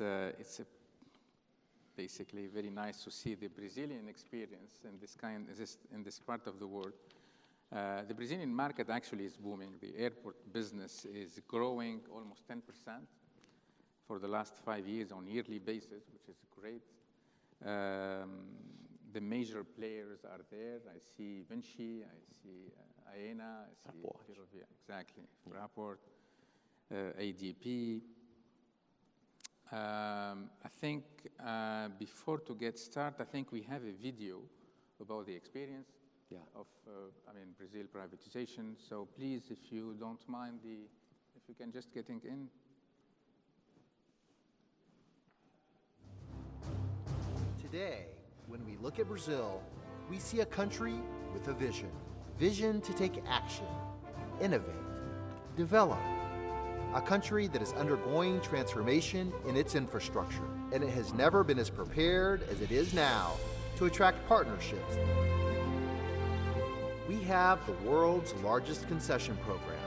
it's basically very nice to see the Brazilian experience in this part of the world. The Brazilian market actually is booming. The airport business is growing almost 10% for the last 5 years on a yearly basis, which is great. The major players are there. I see Vinci, I see Aena, I see Ferrovia, exactly, Fraport, ADP. I think before to get started, I think we have a video about the experience of, Brazil privatization. So please, if you don't mind, if you can just getting in. Today, when we look at Brazil, we see a country with a vision. Vision to take action, innovate, develop. A country that is undergoing transformation in its infrastructure, and it has never been as prepared as it is now to attract partnerships. We have the world's largest concession program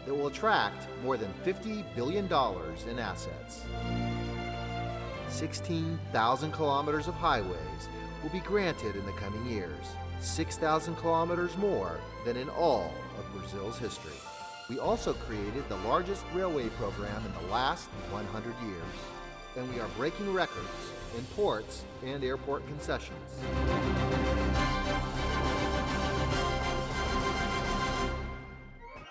that will attract more than $50 billion in assets. 16,000 kilometers of highways will be granted in the coming years, 6,000 kilometers more than in all of Brazil's history. We also created the largest railway program in the last 100 years, and we are breaking records in ports and airport concessions.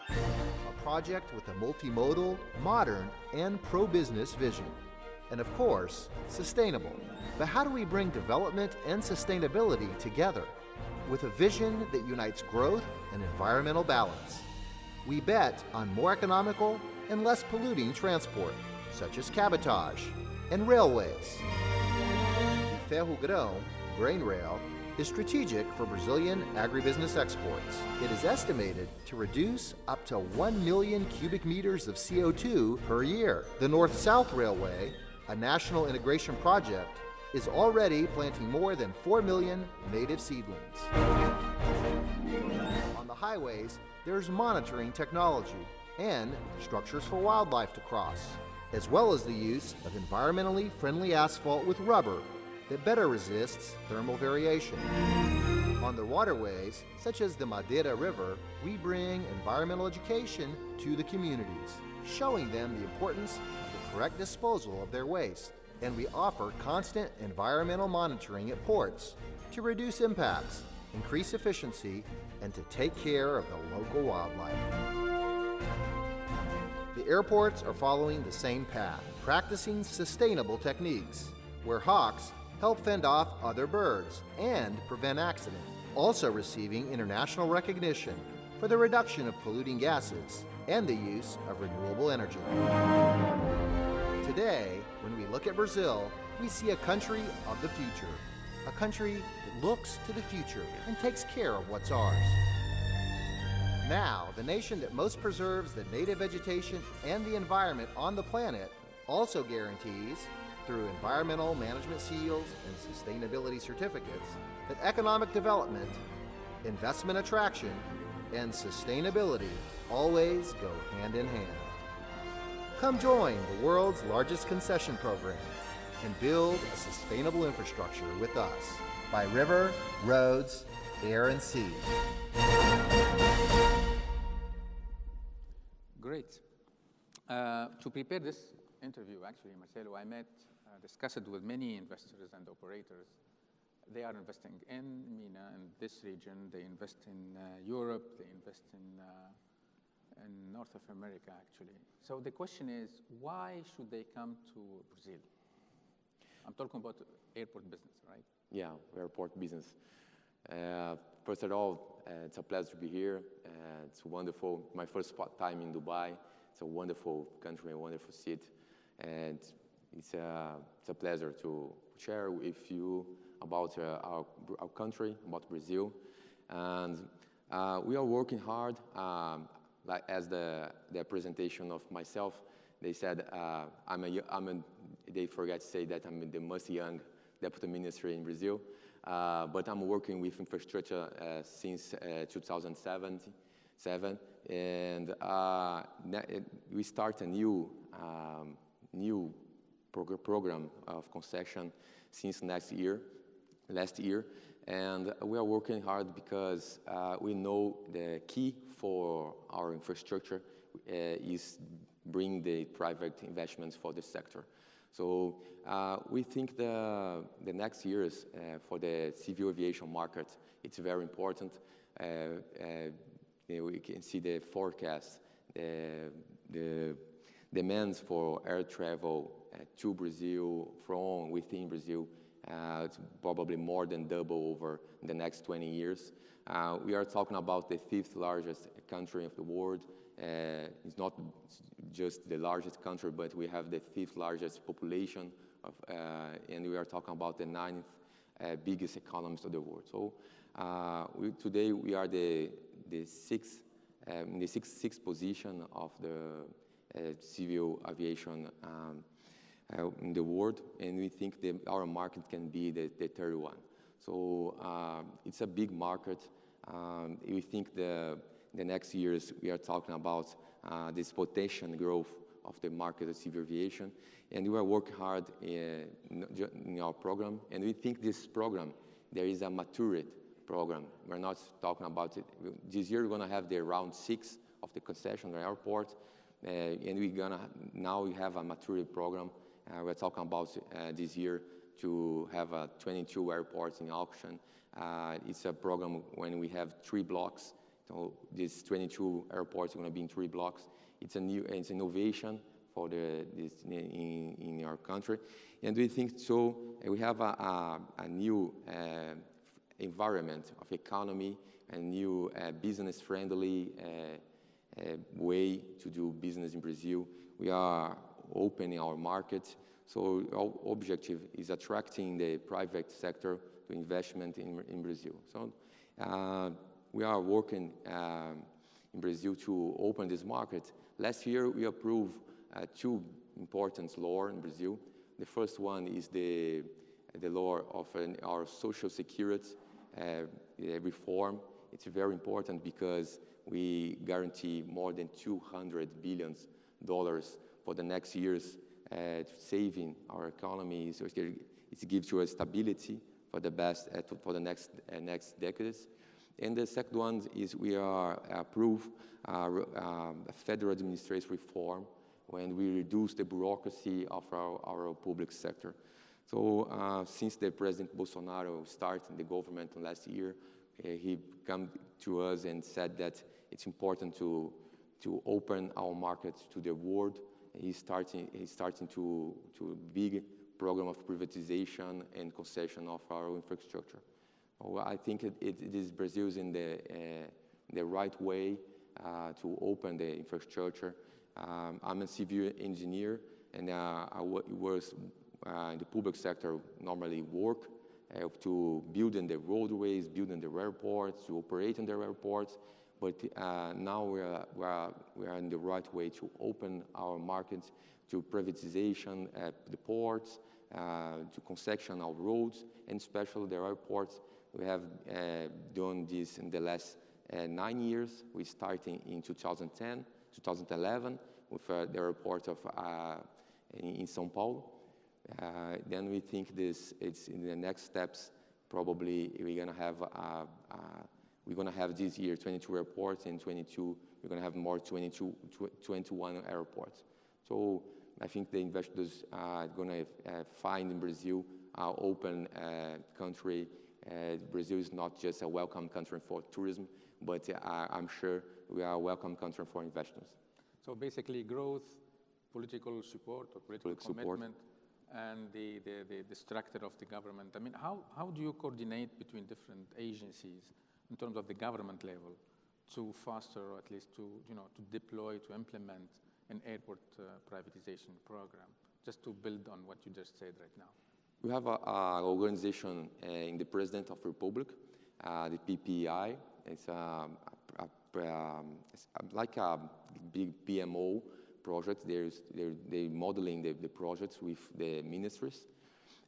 A project with a multimodal, modern, and pro-business vision. And of course, sustainable. But how do we bring development and sustainability together? With a vision that unites growth and environmental balance. We bet on more economical and less polluting transport, such as cabotage and railways. The Ferrogrão grain rail is strategic for Brazilian agribusiness exports. It is estimated to reduce up to 1 million cubic meters of CO2 per year. The North-South Railway, a national integration project, is already planting more than 4 million native seedlings. On the highways, there's monitoring technology and structures for wildlife to cross, as well as the use of environmentally friendly asphalt with rubber that better resists thermal variation. On the waterways, such as the Madeira River, we bring environmental education to the communities, showing them the importance of the correct disposal of their waste. And we offer constant environmental monitoring at ports to reduce impacts, increase efficiency, and to take care of the local wildlife. The airports are following the same path, practicing sustainable techniques, where hawks help fend off other birds and prevent accidents, also receiving international recognition for the reduction of polluting gases and the use of renewable energy. Today, when we look at Brazil, we see a country of the future, a country that looks to the future and takes care of what's ours. Now, the nation that most preserves the native vegetation and the environment on the planet also guarantees, through environmental management seals and sustainability certificates, that economic development, investment attraction, and sustainability always go hand in hand. Come join the world's largest concession program and build a sustainable infrastructure with us by river, roads, air, and sea. Great. To prepare this interview, actually, Marcelo, I discussed it with many investors and operators. They are investing in MENA, in this region. They invest in Europe. They invest in North of America, actually. So the question is, why should they come to Brazil? I'm talking about airport business, right? Yeah, airport business. First of all, it's a pleasure to be here. It's wonderful. My first time in Dubai. It's a wonderful country, a wonderful city. And it's a pleasure to share with you about our country, about Brazil. And we are working hard. Like as the presentation of myself, they said they forgot to say that I'm the most young deputy minister in Brazil. But I'm working with infrastructure since 2007, and we start a new program of concession since last year, and we are working hard because we know the key for our infrastructure is bring the private investments for the sector. So we think the next years for the civil aviation market, it's very important. We can see the forecast, the demands for air travel to Brazil, from within Brazil, it's probably more than double over the next 20 years. We are talking about the 5th largest country of the world. It's not just the largest country, but we have the 5th largest population, and we are talking about the 9th biggest economies of the world. So today we are in the sixth position of the civil aviation in the world, and we think that our market can be the third one. So it's a big market. We think the next years we are talking about this potential growth of the market of civil aviation, and we are working hard in our program, and we think this program, there is a matured program. We're not talking about it. This year we're going to have the round 6 of the concession airport, and now we have a matured program. We're talking about this year to have 22 airports in auction. It's a program when we have 3 blocks. So these 22 airports are going to be in 3 blocks. It's innovation for in our country, and we think so. We have a new environment of economy, a new business-friendly way to do business in Brazil. We are opening our market. So our objective is attracting the private sector to investment in Brazil. So we are working in Brazil to open this market. Last year we approved 2 important laws in Brazil. The first one is the law of our social security reform. It's very important because we guarantee more than $200 billion for the next years, saving our economy. So it gives you a stability for the best for the next decades. And the second one is we are approve a federal administration reform when we reduce the bureaucracy of our public sector. So since the President Bolsonaro started the government last year, he came to us and said that it's important to open our markets to the world. He's starting to big program of privatization and concession of our infrastructure. Well, I think Brazil is in the right way to open the infrastructure. I'm a civil engineer, and I was in the public sector normally work to building the roadways, building the airports, to operate in the airports. But now we are in the right way to open our markets to privatization at the ports, to concession our roads, and especially the airports. We have done this in the last 9 years. We started in 2010, 2011 with the airport of in São Paulo. Then we think it's in the next steps. Probably we're gonna have this year 22 airports, and 22 we're gonna have more 21 airports. So I think the investors are gonna find in Brazil an open country. Brazil is not just a welcome country for tourism, but I'm sure we are a welcome country for investors. So basically growth, political support or political commitment, and the structure of the government. I mean, how do you coordinate between different agencies in terms of the government level to foster, or at least to deploy, to implement an airport privatization program, just to build on what you just said right now? We have an organization in the President of the Republic, the PPI. It's like a big PMO project. They're modeling the projects with the ministries.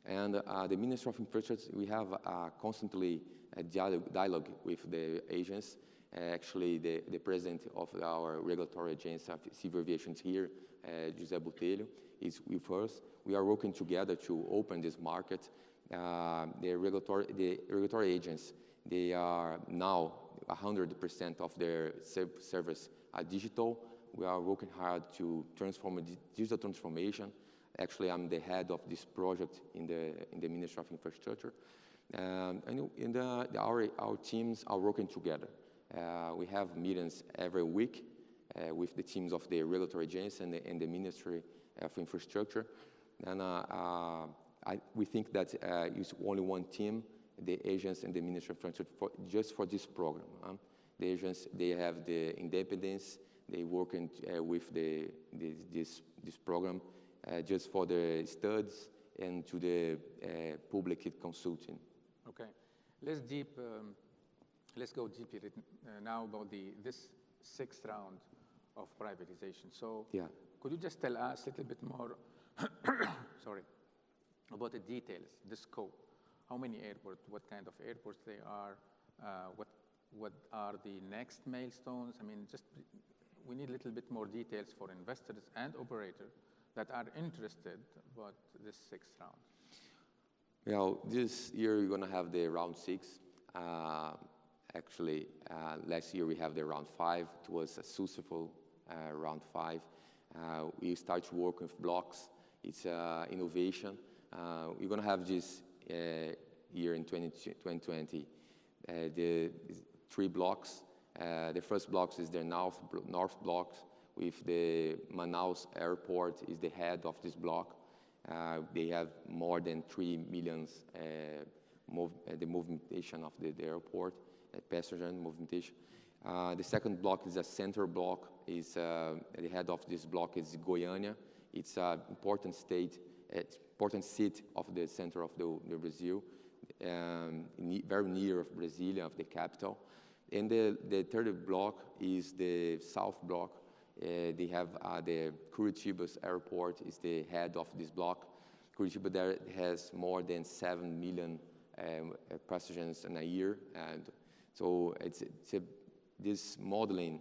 And the Ministry of Infrastructure, we have constantly a dialogue with the agents. Actually, the president of our regulatory agency of civil aviation here, José Botelho, is with us. We are working together to open this market. The regulatory agents, they are now 100% of their service are digital. We are working hard to transform digital transformation. Actually, I'm the head of this project in the Ministry of Infrastructure. And our teams are working together. We have meetings every week with the teams of the regulatory agency and the Ministry of Infrastructure. And we think that it's only one team, the agents and the Ministry of Infrastructure, just for this program. The agents, they have the independence. They work with this program just for the studies and to the public consulting. Okay, let's go deeper now about this sixth round of privatization. So, yeah. Could you just tell us a little bit more, sorry, about the details, the scope? How many airports? What kind of airports they are? What are the next milestones? I mean, we need a little bit more details for investors and operators that are interested about this sixth round. Well, this year we're going to have the round 6. Actually, last year we have the round 5. It was a successful round 5. We start to work with blocks. It's innovation. We're going to have this year in 2020 the 3 blocks. The first block is the north block, with the Manaus Airport is the head of this block. They have more than 3 million the movimentation of the airport, passenger movimentation. The second block is a center block. The head of this block is Goiânia. It's an important seat of the center of the Brazil, very near of Brasilia, of the capital. And the third block is the south block. They have the Curitiba's airport is the head of this block. Curitiba there has more than 7 million passengers in a year, and so this modeling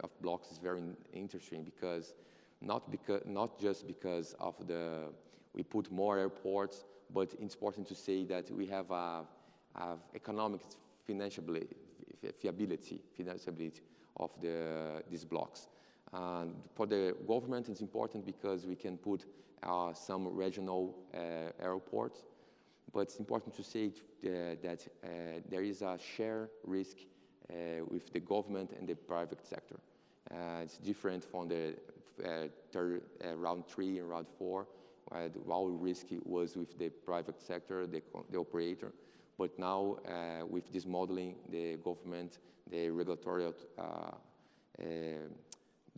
of blocks is very interesting because not just because of we put more airports, but it's important to say that we have economic feasibility of these blocks. For the government, it's important because we can put some regional airports, but it's important to say that there is a share risk with the government and the private sector. It's different from the round 3 and round 4, where our risk was with the private sector, the operator. But now, with this modeling, the government, the regulatory,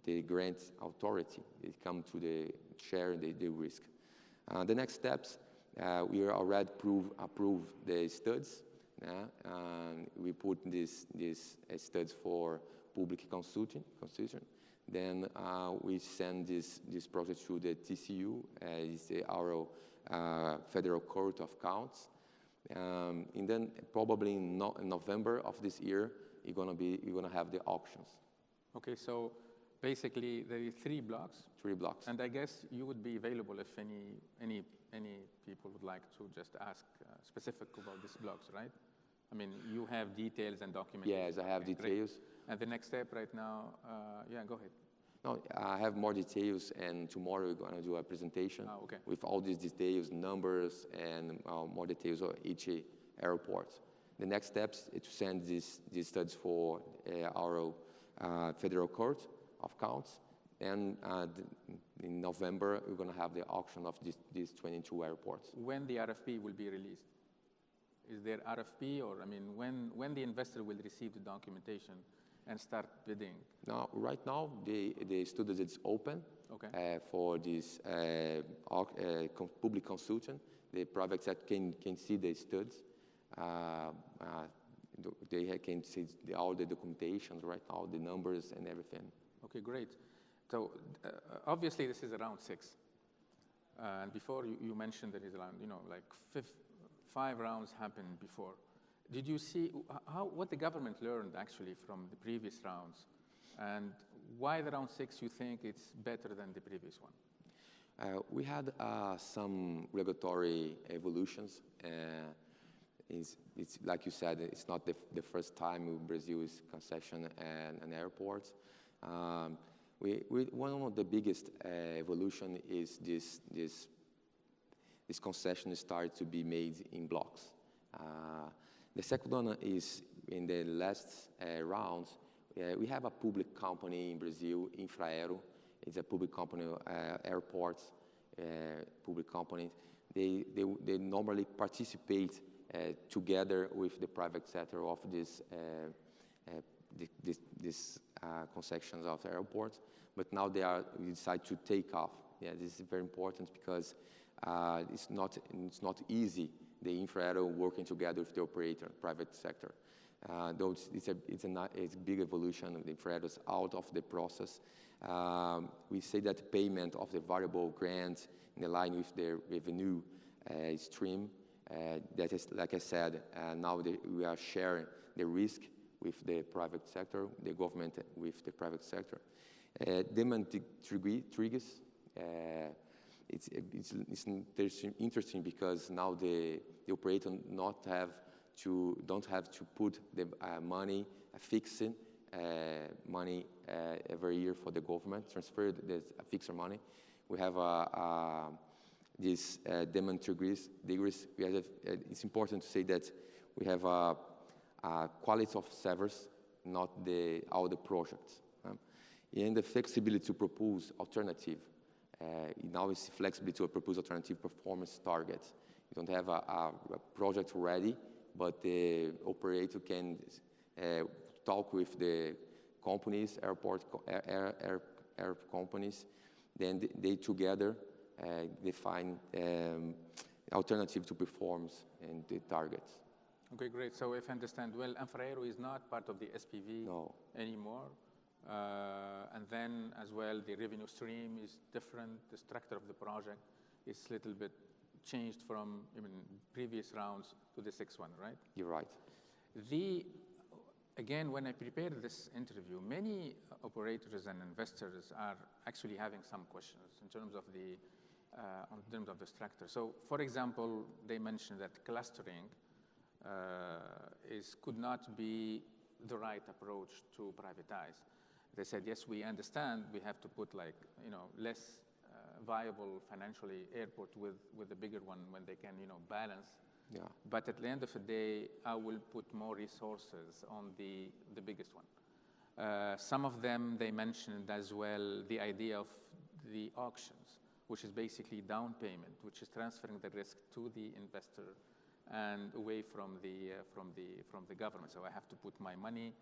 the grant authority, they come to the share the risk. The next steps, we already approved the studies. We put these studies for public consulting. Then we send this project to the TCU, is our Federal Court of Accounts. And then probably in November of this year, you're gonna have the auctions. Okay, so basically there are 3 blocks. 3 blocks. And I guess you would be available if any people would like to just ask specific about these blocks, right? I mean, you have details and documentation. Yes, I have details. Great. And the next step right now, yeah, go ahead. No, I have more details, and tomorrow we're going to do a presentation with all these details, numbers, and more details of each airport. The next steps is to send these studies for our Federal Court of Accounts, and in November we're going to have the auction of these 22 airports. When the RFP will be released? Is there RFP, or I mean, when the investor will receive the documentation and start bidding? Now, right now, the studies is open for this public consultant. The private sector can see the studies. They can see all the documentations right now, the numbers and everything. Okay, great. So obviously this is round 6. And before you mentioned there is around, like 5 rounds happened before. did you see what the government learned actually from the previous rounds, and why the round 6 you think it's better than the previous one? We had some regulatory evolutions. It's like you said, it's not the first time Brazil is concession and airports. One of the biggest evolution is this concession started to be made in blocks. The second one is in the last rounds. We have a public company in Brazil, Infraero. It's a public company, airports, public companies. They normally participate together with the private sector of this concessions of airports. But now we decide to take off. Yeah, this is very important because it's not easy. The Infraero working together with the operator, private sector. Though it's a big evolution. The Infraero is out of the process. We say that payment of the variable grants in line with the revenue stream. That is, like I said, now we are sharing the risk with the private sector, the government with the private sector. Demand triggers. It's interesting because now the operator don't have to put the money, fixed money every year for the government, transfer the fixed money. We have this demand triggers. It's important to say that we have a quality of service, not all the projects. And the flexibility to propose alternative. Now it's flexibility to propose alternative performance targets. You don't have a project ready, but the operator can talk with the companies, air companies. Then they together define alternative to performance and the targets. Okay, great. So if I understand well, Infraero is not part of the SPV anymore. And then as well, the revenue stream is different. The structure of the project is a little bit changed from previous rounds to the sixth one, right? You're right. Again, when I prepared this interview, many operators and investors are actually having some questions in terms of the structure. So, for example, they mentioned that clustering could not be the right approach to privatize. They said, yes, we understand we have to put less viable financially airport with the bigger one when they can balance. Yeah. But at the end of the day, I will put more resources on the biggest one. Some of them, they mentioned as well the idea of the auctions, which is basically down payment, which is transferring the risk to the investor and away from the government. So I have to put my money,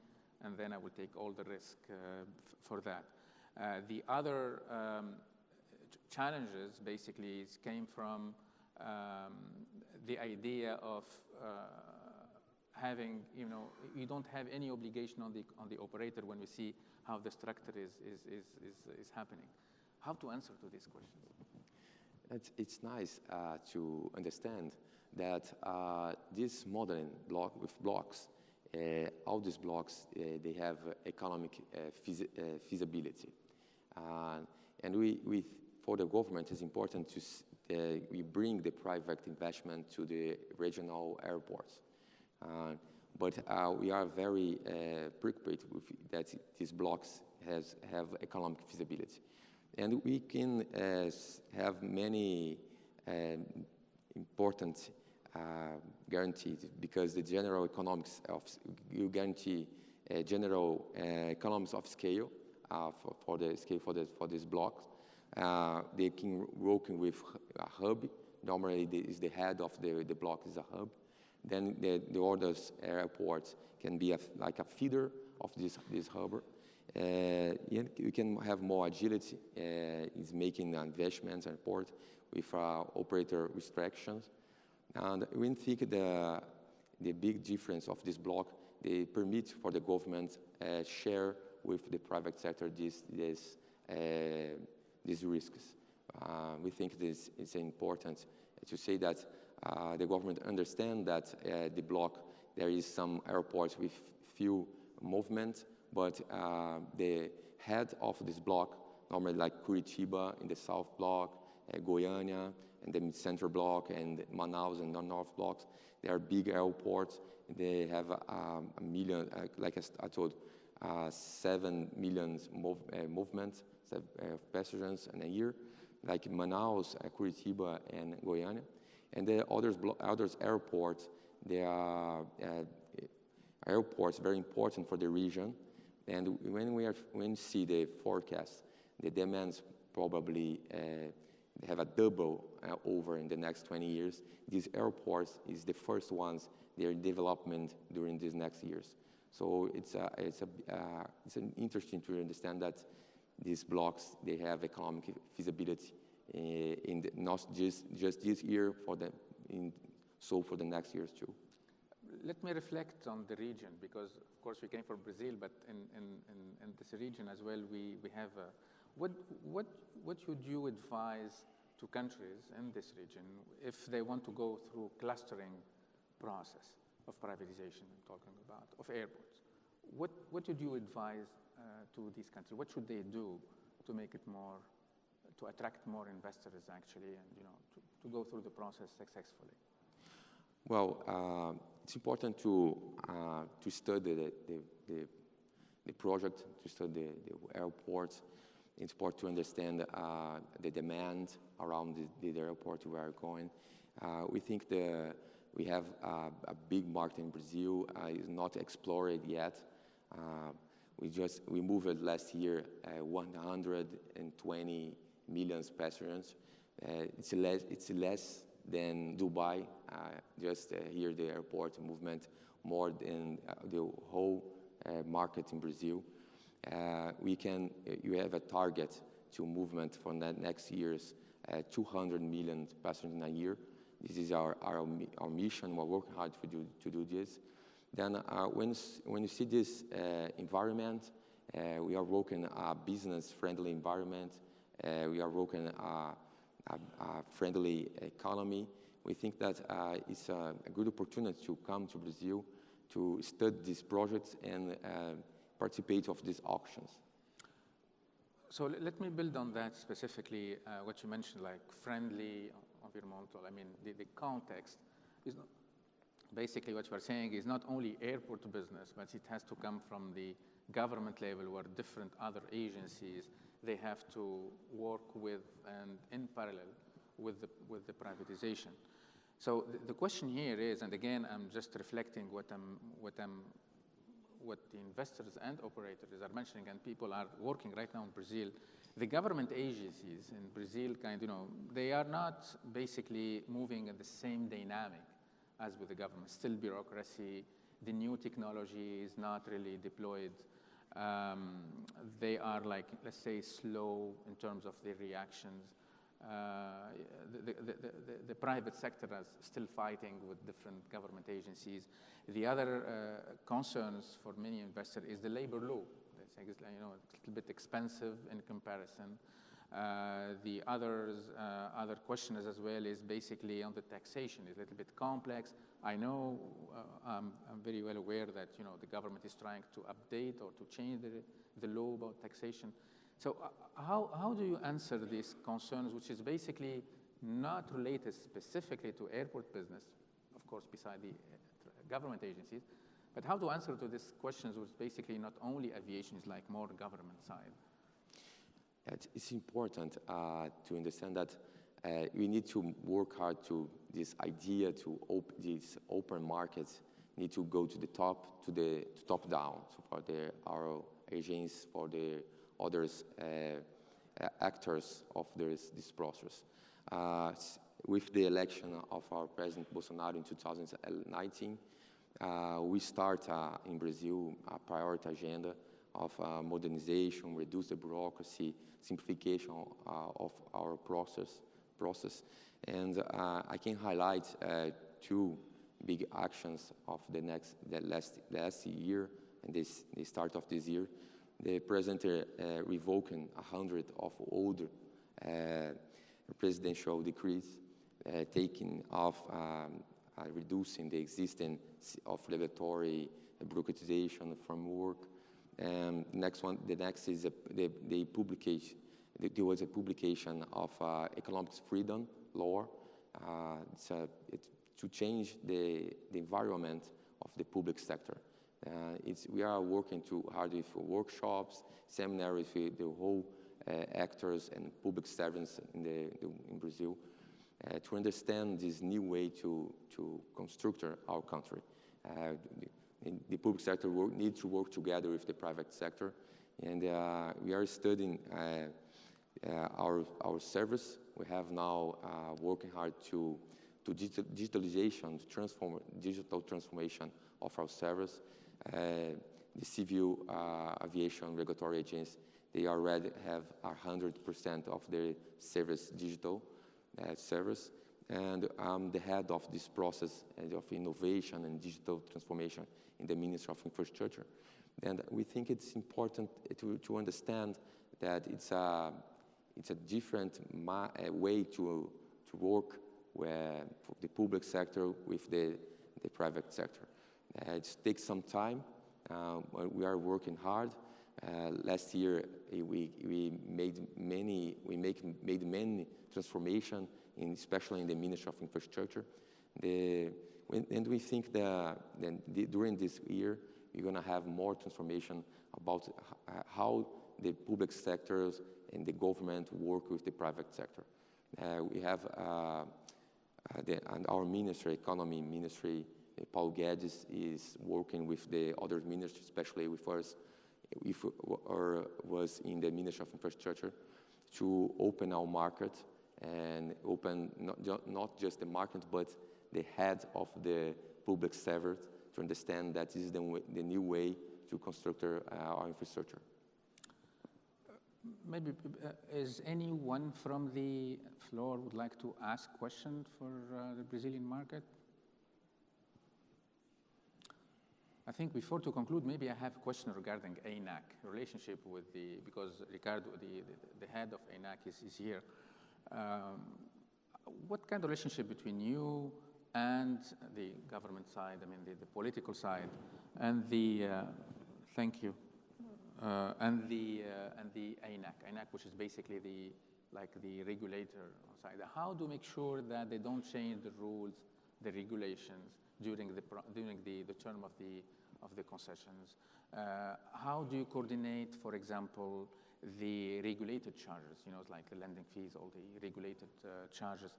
and then I will take all the risk for that. The other challenges basically came from the idea of having, you don't have any obligation on the operator when we see how the structure is happening. How to answer to these questions? It's nice to understand that this modeling with blocks, all these blocks, they have economic feasibility. And for the government, it's important to we bring the private investment to the regional airports. But we are very preoccupied with that these blocks have economic feasibility. And we can have many important guarantees because the general economics you guarantee general economies of scale for these blocks. They can working with a hub. Normally, is the head of the block is a hub. Then the others airports can be like a feeder of this hub. You can have more agility. Is making investments and port with operator restrictions. And we think the big difference of this block, they permit for the government share with the private sector these risks. We think this is important to say that the government understands that the block there is some airports with few movements, but the head of this block, normally like Curitiba in the south block, Goiânia and the mid-central block, and Manaus and the north blocks, they are big airports. They have a million, like I told, 7 million movements of passengers in a year, like Manaus, Curitiba, and Goiânia. And the others airports, they are airports very important for the region. And when we see the forecast, the demands probably have a double over in the next 20 years. These airports is the first ones, their development during these next years. So it's an interesting to understand that these blocks, they have economic feasibility not just this year, for the next years too. Let me reflect on the region, because of course we came from Brazil, but in this region as well, we have what would you advise to countries in this region if they want to go through clustering process of privatization I'm talking about, of airports? What would you advise to these countries? What should they do to make it more, to attract more investors actually, and to go through the process successfully? Well, it's important to study the project, to study the airports. It's important to understand the demand around the airport we are going. We think we have a big market in Brazil. It's not explored yet. We moved last year 120 million passengers. It's less than Dubai. Just here the airport movement more than the whole market in Brazil. You have a target to movement for the next years 200 million passengers in a year. This is our mission. We're working hard to do this. Then when you see this environment, we are working a business-friendly environment. We are working a friendly economy. We think that it's a good opportunity to come to Brazil to study these projects and participate of these auctions. So let me build on that specifically, what you mentioned, like friendly, environmental. I mean, the context is not, basically what you are saying is not only airport business, but it has to come from the government level, where different other agencies, they have to work with and in parallel with the privatization. So the question here is, and again, I'm just reflecting what the investors and operators are mentioning, and people are working right now in Brazil. The government agencies in Brazil they are not basically moving in the same dynamic as with the government. Still bureaucracy, the new technology is not really deployed. They are like, let's say, slow in terms of their reactions. The private sector is still fighting with different government agencies. The other concerns for many investors is the labor law. They think it's a little bit expensive in comparison. The other question is as well is basically on the taxation. It's a little bit complex. I know I'm very well aware that the government is trying to update or to change the law about taxation. So how do you answer these concerns, which is basically not related specifically to airport business, of course, beside the government agencies, but how to answer to these questions, which basically not only aviation, is like more government side? It's important to understand that we need to work hard to this idea to these open markets need to go to the top, to top down. So for our agents, for the others actors of this process. With the election of our President Bolsonaro in 2019, we start in Brazil a priority agenda of modernization, reduce the bureaucracy, simplification of our process. And I can highlight two big actions of the last year and the start of this year. The president revoking 100 of old presidential decrees, taking off reducing the existing of regulatory bureaucratization framework. And the next is the publication. There was a publication of economic freedom law. It's to change the environment of the public sector. We are working hard with workshops, seminars with the whole actors and public servants in Brazil to understand this new way to construct our country. The public sector needs to work together with the private sector, and we are studying our service. We have now working hard to digitalization, to digital transformation of our service. The civil aviation regulatory agencies, they already have 100% of their service digital service. And I'm the head of this process of innovation and digital transformation in the Ministry of Infrastructure. And we think it's important to understand that it's a different way to work for the public sector with the private sector. It takes some time. We are working hard. Last year, we made many transformation, especially in the Ministry of Infrastructure. And we think that during this year, we're going to have more transformation about how the public sectors and the government work with the private sector. We have and our ministry, economy ministry, Paul Guedes is working with the other ministries, especially with us, was in the Ministry of Infrastructure, to open our market and open not just the market, but the head of the public sector to understand that this is the new way to construct our infrastructure. Maybe is anyone from the floor would like to ask questions for the Brazilian market? I think before to conclude, maybe I have a question regarding ANAC, relationship with because Ricardo, the head of ANAC is here. What kind of relationship between you and the government side, I mean the political side, and the, thank you, and the ANAC, which is basically the regulator side. How do you make sure that they don't change the rules, the regulations during the term of the concessions? How do you coordinate, for example, the regulated charges? You know, like the lending fees, all the regulated charges.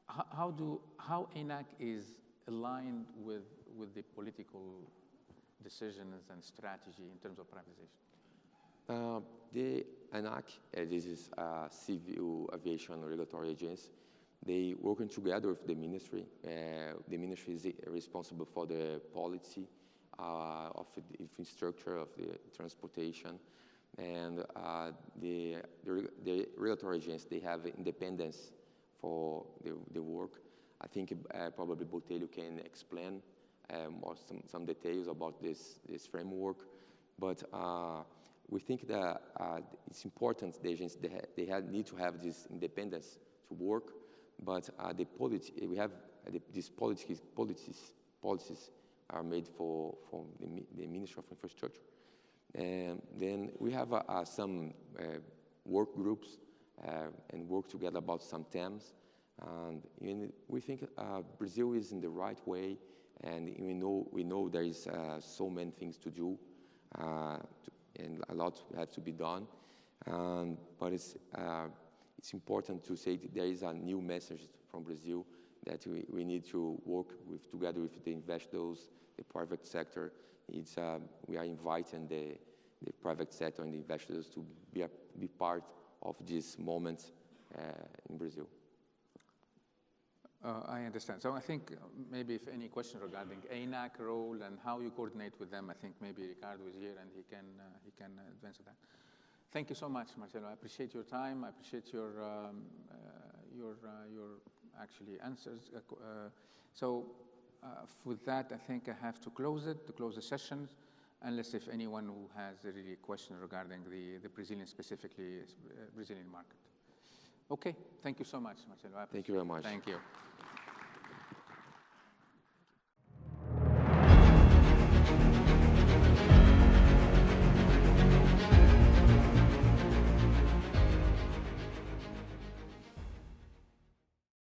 How ANAC is aligned with the political decisions and strategy in terms of privatization? The ANAC, this is Civil Aviation Regulatory Agency, they working together with the ministry. The ministry is responsible for the policy of the infrastructure, of the transportation, and the regulatory agencies, they have independence for the work. I think probably Botelho can explain more some details about this framework, but we think that it's important the agencies need to have this independence to work, but we have these policies are made for the Ministry of Infrastructure. And then we have some work groups and work together about some themes. And we think Brazil is in the right way, and we know there is so many things to do, and a lot have to be done. But it's important to say that there is a new message from Brazil that we need to work together with the investors, the private sector. We are inviting the private sector and the investors to be part of this moment in Brazil. I understand. So I think maybe if any question regarding ANAC role and how you coordinate with them, I think maybe Ricardo is here and he can advance that. Thank you so much, Marcelo. I appreciate your time. I appreciate your actually answers. So with that, I think I have to close the session, unless if anyone who has a really question regarding the Brazilian, specifically Brazilian market. Okay, thank you so much, Marcelo. Thank you very much. Thank you.